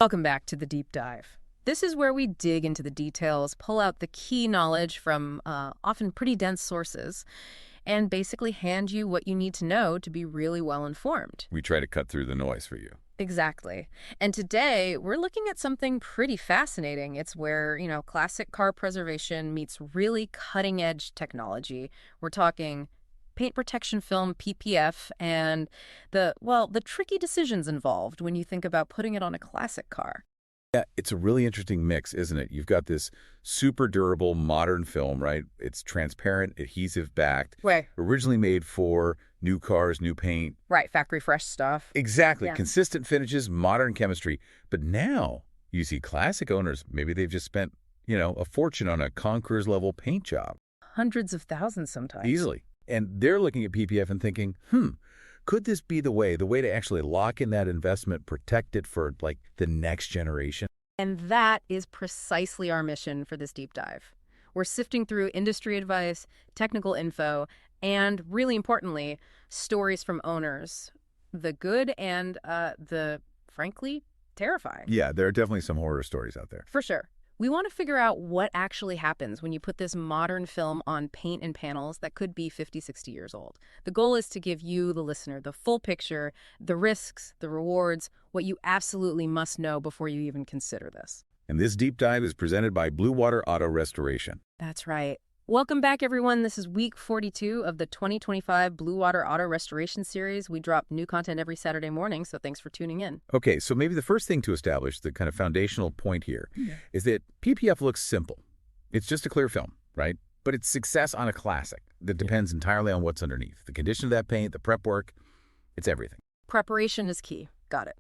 Welcome back to the deep dive. This is where we dig into the details, pull out the key knowledge from often pretty dense sources, and basically hand you what you need to know to be really well informed. We try to cut through the noise for you. Exactly. And today, we're looking at something pretty fascinating. It's where, classic car preservation meets really cutting-edge technology. We're talking paint protection film, PPF, and the tricky decisions involved when you think about putting it on a classic car. Yeah, it's a really interesting mix, isn't it? You've got this super durable modern film, right? It's transparent, adhesive-backed, Right. originally made for new cars, new paint. Right, factory fresh stuff. Exactly. Yeah. Consistent finishes, modern chemistry. But now you see classic owners, maybe they've just spent, a fortune on a Concours level paint job. Hundreds of thousands sometimes. Easily. And they're looking at PPF and thinking, could this be the way to actually lock in that investment, protect it for, the next generation? And that is precisely our mission for this deep dive. We're sifting through industry advice, technical info, and, really importantly, stories from owners. The good and the, frankly, terrifying. Yeah, there are definitely some horror stories out there. For sure. We want to figure out what actually happens when you put this modern film on paint and panels that could be 50, 60 years old. The goal is to give you, the listener, the full picture, the risks, the rewards, what you absolutely must know before you even consider this. And this deep dive is presented by Bluewater Auto Restoration. That's right. Welcome back, everyone. This is week 42 of the 2025 Bluewater Auto Restoration Series. We drop new content every Saturday morning, so thanks for tuning in. Okay, so maybe the first thing to establish, the kind of foundational point here, is that PPF looks simple. It's just a clear film, right? But it's success on a classic that depends entirely on what's underneath. The condition of that paint, the prep work, it's everything. Preparation is key. Got it.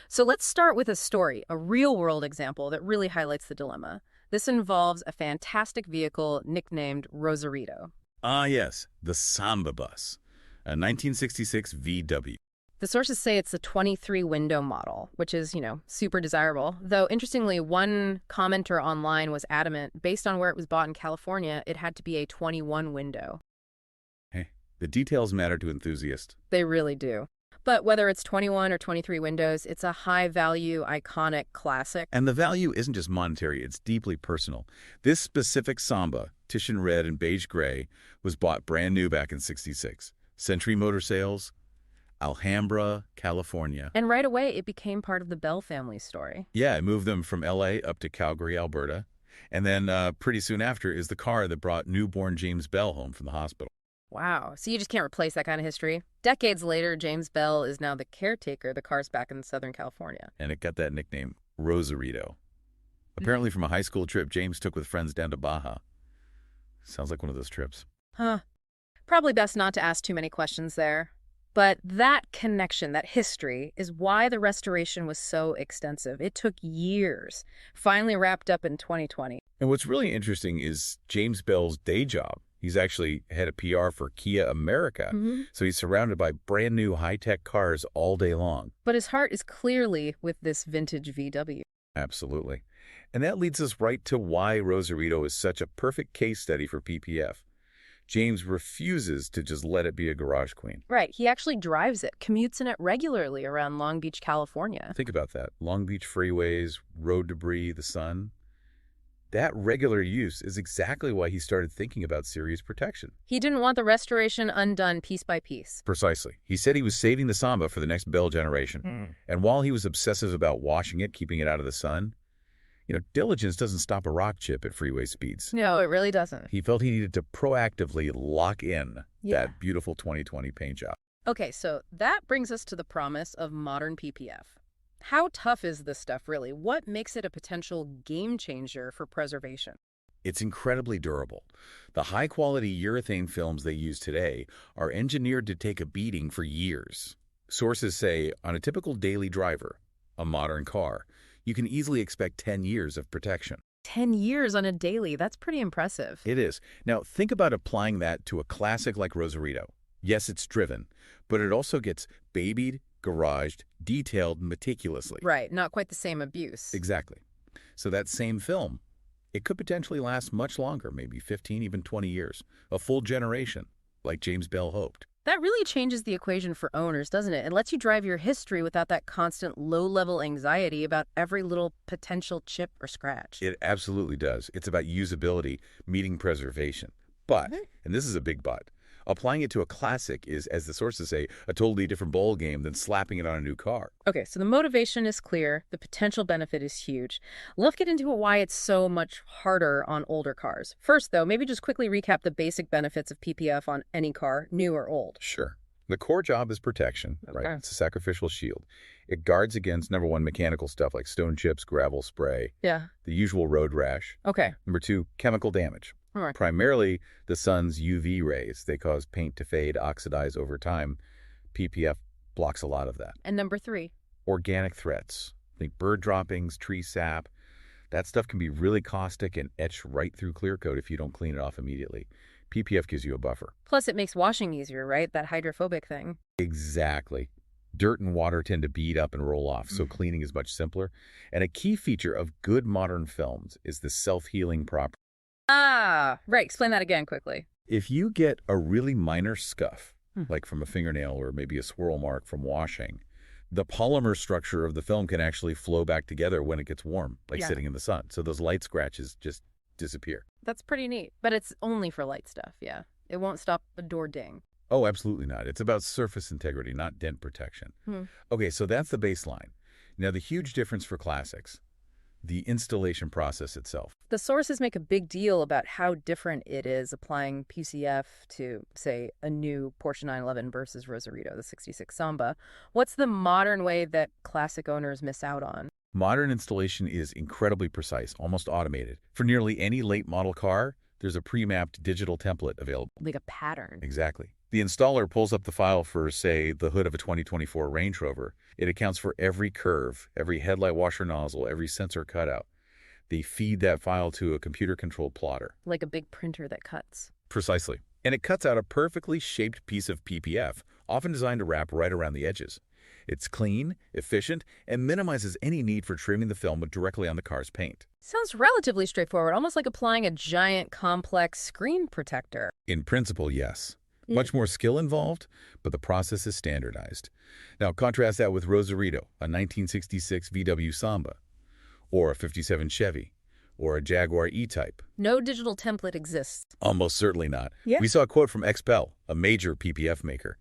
So let's start with a story, a real-world example that really highlights the dilemma. This involves a fantastic vehicle nicknamed Rosarito. Ah, yes, the Samba bus, a 1966 VW. The sources say it's a 23-window model, which is, super desirable. Though, interestingly, one commenter online was adamant, based on where it was bought in California, it had to be a 21-window. Hey, the details matter to enthusiasts. They really do. But whether it's 21 or 23 windows, it's a high-value, iconic classic. And the value isn't just monetary, it's deeply personal. This specific Samba, Titian red and beige gray, was bought brand new back in '66. Century Motor Sales, Alhambra, California. And right away, it became part of the Bell family's story. Yeah, it moved them from L.A. up to Calgary, Alberta. And then pretty soon after is the car that brought newborn James Bell home from the hospital. Wow. So you just can't replace that kind of history. Decades later, James Bell is now the caretaker. The car's back in Southern California. And it got that nickname, Rosarito. Apparently from a high school trip James took with friends down to Baja. Sounds like one of those trips. Huh. Probably best not to ask too many questions there. But that connection, that history, is why the restoration was so extensive. It took years, finally wrapped up in 2020. And what's really interesting is James Bell's day job. He's actually head of PR for Kia America, so he's surrounded by brand new high-tech cars all day long. But his heart is clearly with this vintage VW. Absolutely. And that leads us right to why Rosarito is such a perfect case study for PPF. James refuses to just let it be a garage queen. Right. He actually drives it, commutes in it regularly around Long Beach, California. Think about that. Long Beach freeways, road debris, the sun. That regular use is exactly why he started thinking about serious protection. He didn't want the restoration undone piece by piece. Precisely. He said he was saving the Samba for the next Bell generation. And while he was obsessive about washing it, keeping it out of the sun, diligence doesn't stop a rock chip at freeway speeds. No, it really doesn't. He felt he needed to proactively lock in that beautiful 2020 paint job. Okay, so that brings us to the promise of modern PPF. How tough is this stuff, really? What makes it a potential game changer for preservation? It's incredibly durable. The high-quality urethane films they use today are engineered to take a beating for years. Sources say on a typical daily driver, a modern car, you can easily expect 10 years of protection. 10 years on a daily, that's pretty impressive. It is. Now, think about applying that to a classic like Rosarito. Yes, it's driven, but it also gets babied, garaged, detailed meticulously. Right, not quite the same abuse. Exactly. So that same film, it could potentially last much longer, maybe 15, even 20 years, a full generation, like James Bell hoped. That really changes the equation for owners, doesn't it? It lets you drive your history without that constant low-level anxiety about every little potential chip or scratch. It absolutely does. It's about usability, meeting preservation. But, Mhm. and this is a big but, applying it to a classic is, as the sources say, a totally different ball game than slapping it on a new car. Okay, so the motivation is clear, the potential benefit is huge. Let's get into why it's so much harder on older cars. First, though, maybe just quickly recap the basic benefits of PPF on any car, new or old. Sure. The core job is protection, right? Okay. It's a sacrificial shield. It guards against, number one, mechanical stuff like stone chips, gravel, spray, Yeah. the usual road rash. Okay. Number two, chemical damage. All right. Primarily the sun's UV rays. They cause paint to fade, oxidize over time. PPF blocks a lot of that. And number three. Organic threats. Think bird droppings, tree sap. That stuff can be really caustic and etch right through clear coat if you don't clean it off immediately. PPF gives you a buffer. Plus, it makes washing easier, right? That hydrophobic thing. Exactly. Dirt and water tend to bead up and roll off, so Mhm. cleaning is much simpler. And a key feature of good modern films is the self-healing property. Ah, right. Explain that again quickly. If you get a really minor scuff, Hmm. like from a fingernail or maybe a swirl mark from washing, the polymer structure of the film can actually flow back together when it gets warm, like Yeah. sitting in the sun. So those light scratches just disappear. That's pretty neat. But it's only for light stuff, yeah. It won't stop a door ding. Oh, absolutely not. It's about surface integrity, not dent protection. Hmm. Okay, so that's the baseline. Now, the huge difference for classics, the installation process itself. The sources make a big deal about how different it is applying PCF to, say, a new Porsche 911 versus Rosarito, the 66 Samba. What's the modern way that classic owners miss out on? Modern installation is incredibly precise, almost automated. For nearly any late model car, there's a pre-mapped digital template available. Like a pattern. Exactly. The installer pulls up the file for, say, the hood of a 2024 Range Rover. It accounts for every curve, every headlight washer nozzle, every sensor cutout. They feed that file to a computer-controlled plotter. Like a big printer that cuts. Precisely. And it cuts out a perfectly shaped piece of PPF, often designed to wrap right around the edges. It's clean, efficient, and minimizes any need for trimming the film directly on the car's paint. Sounds relatively straightforward, almost like applying a giant, complex screen protector. In principle, yes. Yeah. Much more skill involved, but the process is standardized. Now, contrast that with Rosarito, a 1966 VW Samba, or a 57 Chevy, or a Jaguar E-Type. No digital template exists. Almost certainly not. Yeah. We saw a quote from XPEL, a major PPF maker.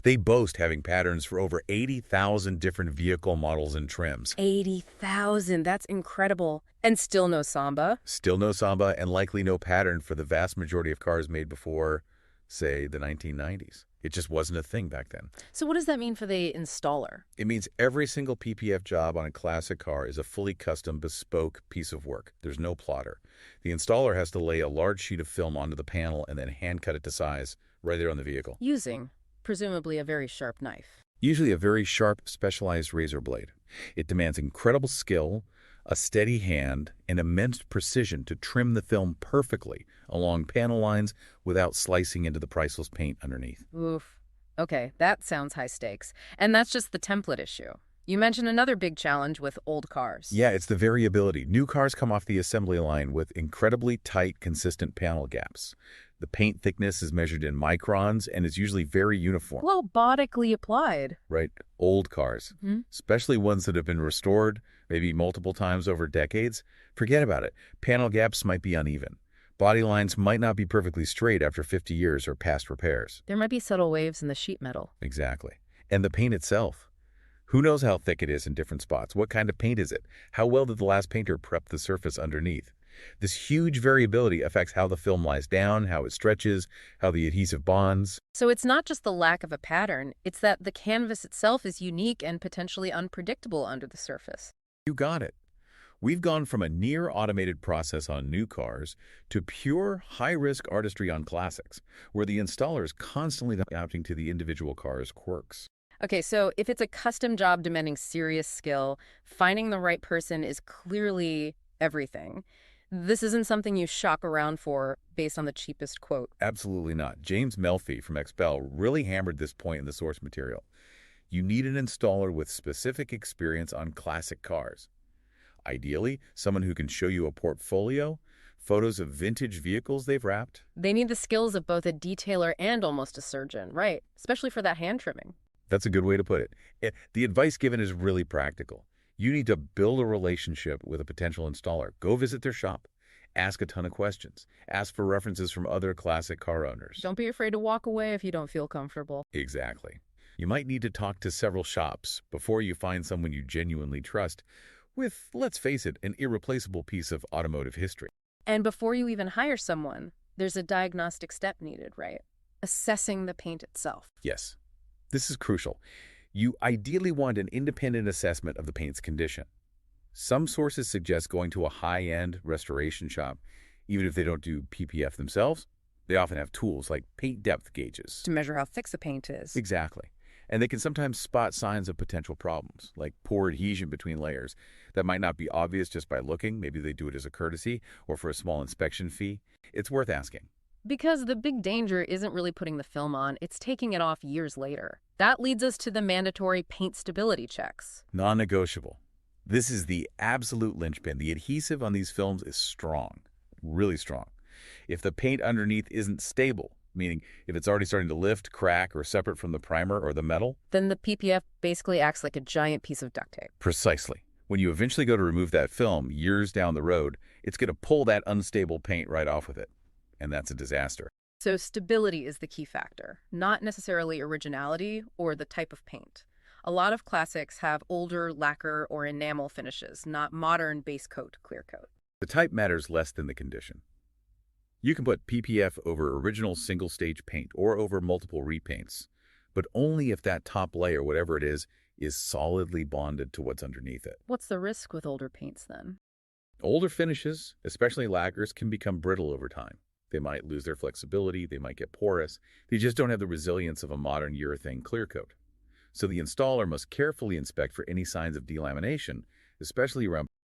They boast having patterns for over 80,000 different vehicle models and trims. 80,000, that's incredible. And still no Samba? Still no Samba, and likely no pattern for the vast majority of cars made before, say, the 1990s. It just wasn't a thing back then. So what does that mean for the installer? It means every single PPF job on a classic car is a fully custom, bespoke piece of work. There's no plotter. The installer has to lay a large sheet of film onto the panel and then hand cut it to size right there on the vehicle. Using, presumably, a very sharp knife. Usually a very sharp, specialized razor blade. It demands incredible skill, a steady hand, and immense precision to trim the film perfectly along panel lines without slicing into the priceless paint underneath. Oof. Okay, that sounds high stakes. And that's just the template issue. You mentioned another big challenge with old cars. Yeah, it's the variability. New cars come off the assembly line with incredibly tight, consistent panel gaps. The paint thickness is measured in microns and is usually very uniform. Robotically applied. Right? Old cars, especially ones that have been restored, maybe multiple times over decades, forget about it. Panel gaps might be uneven. Body lines might not be perfectly straight after 50 years or past repairs. There might be subtle waves in the sheet metal. Exactly. And the paint itself. Who knows how thick it is in different spots? What kind of paint is it? How well did the last painter prep the surface underneath? This huge variability affects how the film lies down, how it stretches, how the adhesive bonds. So it's not just the lack of a pattern, it's that the canvas itself is unique and potentially unpredictable under the surface. You got it. We've gone from a near-automated process on new cars to pure high-risk artistry on classics, where the installer is constantly adapting to the individual car's quirks. Okay, so if it's a custom job demanding serious skill, finding the right person is clearly everything. This isn't something you shop around for based on the cheapest quote. Absolutely not. James Melfi from XPEL really hammered this point in the source material. You need an installer with specific experience on classic cars. Ideally, someone who can show you a portfolio, Photos of vintage vehicles they've wrapped. They need the skills of both a detailer and almost a surgeon, right? Especially for that hand trimming. That's a good way to put it. The advice given is really practical. You need to build a relationship with a potential installer. Go visit their shop. Ask a ton of questions. Ask for references from other classic car owners. Don't be afraid to walk away if you don't feel comfortable. Exactly. You might need to talk to several shops before you find someone you genuinely trust with, let's face it, an irreplaceable piece of automotive history. And before you even hire someone, there's a diagnostic step needed, right? Assessing the paint itself. Yes, this is crucial. You ideally want an independent assessment of the paint's condition. Some sources suggest going to a high-end restoration shop, even if they don't do PPF themselves. They often have tools like paint depth gauges. To measure how thick the paint is. Exactly. And they can sometimes spot signs of potential problems, like poor adhesion between layers, that might not be obvious just by looking. Maybe they do it as a courtesy or for a small inspection fee. It's worth asking. Because the big danger isn't really putting the film on, it's taking it off years later. That leads us to the mandatory paint stability checks. Non-negotiable. This is the absolute linchpin. The adhesive on these films is strong, really strong. If the paint underneath isn't stable, meaning if it's already starting to lift, crack, or separate from the primer or the metal, then the PPF basically acts like a giant piece of duct tape. Precisely. When you eventually go to remove that film years down the road, it's going to pull that unstable paint right off with it. And that's a disaster. So stability is the key factor, not necessarily originality or the type of paint. A lot of classics have older lacquer or enamel finishes, not modern base coat, clear coat. The type matters less than the condition. You can put PPF over original single-stage paint or over multiple repaints, but only if that top layer, whatever it is solidly bonded to what's underneath it. What's the risk with older paints then? Older finishes, especially lacquers, can become brittle over time. They might lose their flexibility, they might get porous. They just don't have the resilience of a modern urethane clear coat. So the installer must carefully inspect for any signs of delamination, especially around